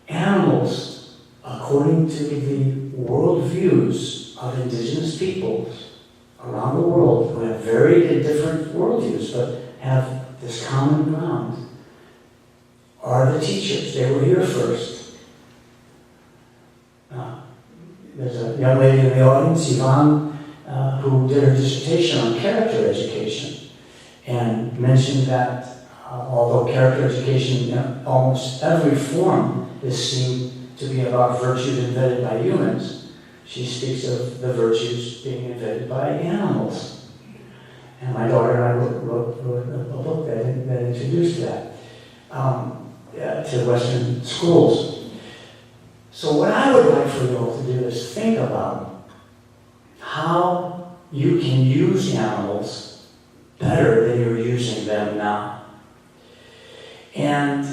animals, according to the worldviews of indigenous peoples around the world, who have very different worldviews, but have this common ground, are the teachers. They were here first. There's a young lady in the audience, Yvonne, who did her dissertation on character education, and mentioned that although character education in almost every form is seen to be about virtues invented by humans, she speaks of the virtues being invented by animals. And my daughter and I wrote a book that introduced that to Western schools. So what I would like for you all to do is think about how you can use animals better than you're using them now. And,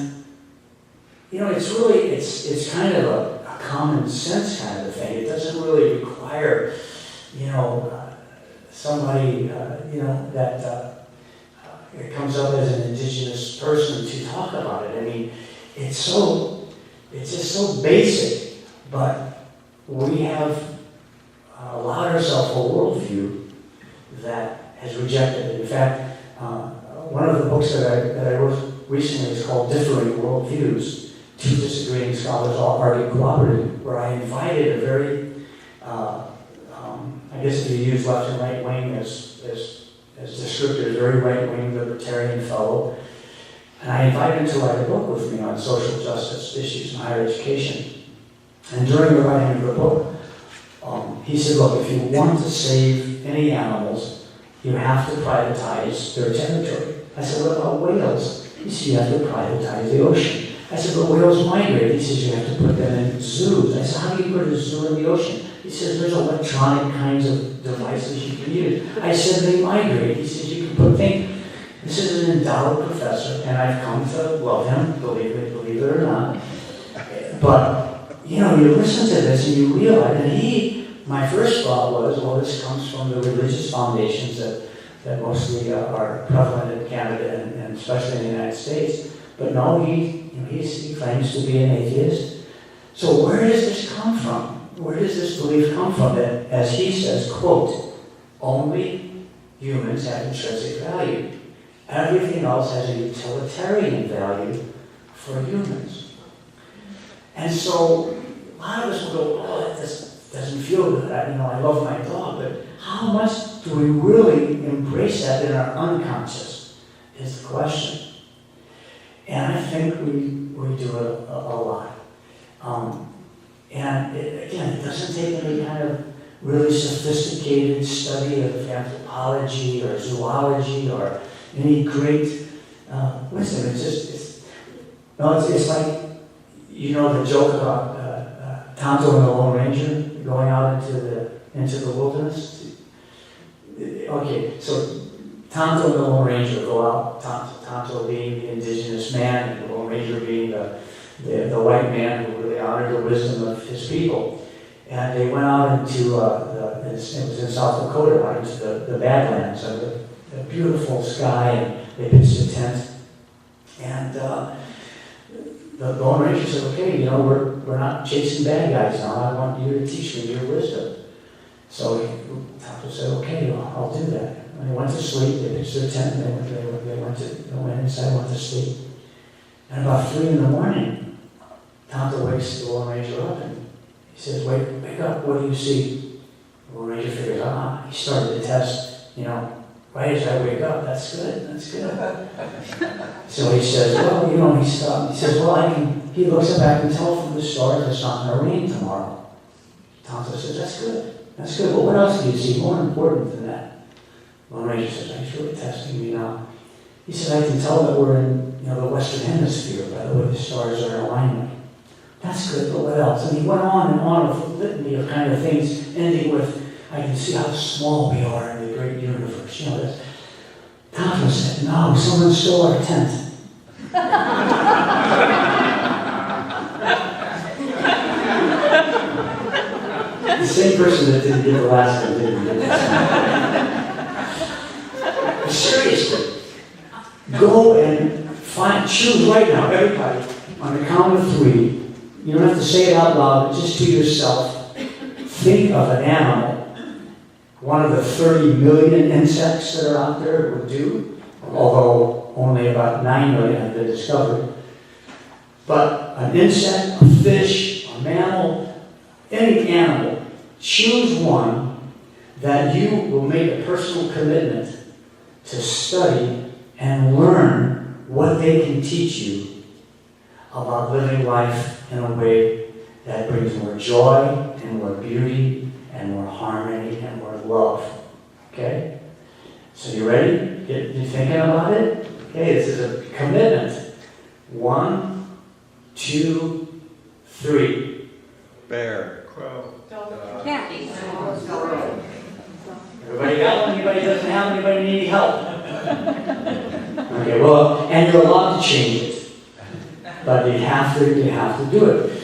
you know, it's kind of a common sense kind of a thing. It doesn't really require, somebody, that it comes up as an indigenous person to talk about it. I mean, it's just so basic, but we have allowed ourselves a worldview that has rejected it. In fact, one of the books that I wrote recently is called Differing Worldviews. Two disagreeing scholars all argue cooperatively, where I invited a very, I guess if you use left and right wing as descriptors, very right-wing libertarian fellow, and I invited him to write a book with me on social justice issues in higher education. And during the writing of the book, he said, look, if you want to save any animals, you have to privatize their territory. I said, what about whales? He said, you have to privatize the ocean. I said, but whales migrate. He says, you have to put them in zoos. I said, how do you put a zoo in the ocean? He says, there's electronic kinds of devices you can use. I said, they migrate. He says, you can put things. This is an endowed professor, and I've come to love him, believe it or not. But, you listen to this and you realize, and my first thought was, well, this comes from the religious foundations that mostly are prevalent in Canada and especially in the United States. But no, he claims to be an atheist. So where does this come from? Where does this belief come from that, as he says, quote, only humans have intrinsic value. Everything else has a utilitarian value for humans. And so a lot of us will go, oh, that doesn't feel good. I love my dog, but how much do we really embrace that in our unconscious is the question. And I think we do it a lot. And it doesn't take any kind of really sophisticated study of anthropology or zoology or any great wisdom. It's like, the joke about Tonto and the Lone Ranger going out into the wilderness. Okay, so Tonto and the Lone Ranger go out, Tonto being the indigenous man, and the Lone Ranger being the white man who really honored the wisdom of his people. And they went out into, it was in South Dakota, out into the Badlands, the beautiful sky, and they pitched a tent. And the Lone Ranger said, okay, we're not chasing bad guys now. I want you to teach me your wisdom. So Tonto said, okay, I'll do that. When they went to sleep, they pitched their tent, and they went inside, went to sleep. And about 3 a.m, Tonto wakes the Lone Ranger up, and he says, wake up, what do you see? The Lone Ranger figures, he started the test, right as I wake up, that's good. So he says, well, he stopped. He says, well, he looks up, I can tell from the stars it's not going to rain tomorrow. Tonto says, that's good, but what else do you see more important than that? Lone Ranger says, he's really testing me now. He said, I can tell that we're in the Western Hemisphere by the way the stars are in alignment. That's good, but what else? And he went on with a litany of kind of things, ending with, I can see how small we are in the great universe. Tonto said, no, someone stole our tent. The same person that didn't get the last one didn't get it. Seriously, go and choose right now, everybody, on the count of 3, you don't have to say it out loud, but just to yourself, think of an animal, one of the 30 million insects that are out there would do, although only about 9 million have been discovered. But an insect, a fish, a mammal, any animal, choose one that you will make a personal commitment to study and learn what they can teach you about living life in a way that brings more joy and more beauty and more harmony and more love. Okay? So you ready? You thinking about it? Okay, this is a commitment. 1, 2, 3. Bear. Crow. Cat. Everybody got one? Anybody doesn't have? Anybody need help? Okay, well, and you're allowed to change it. But you have to do it.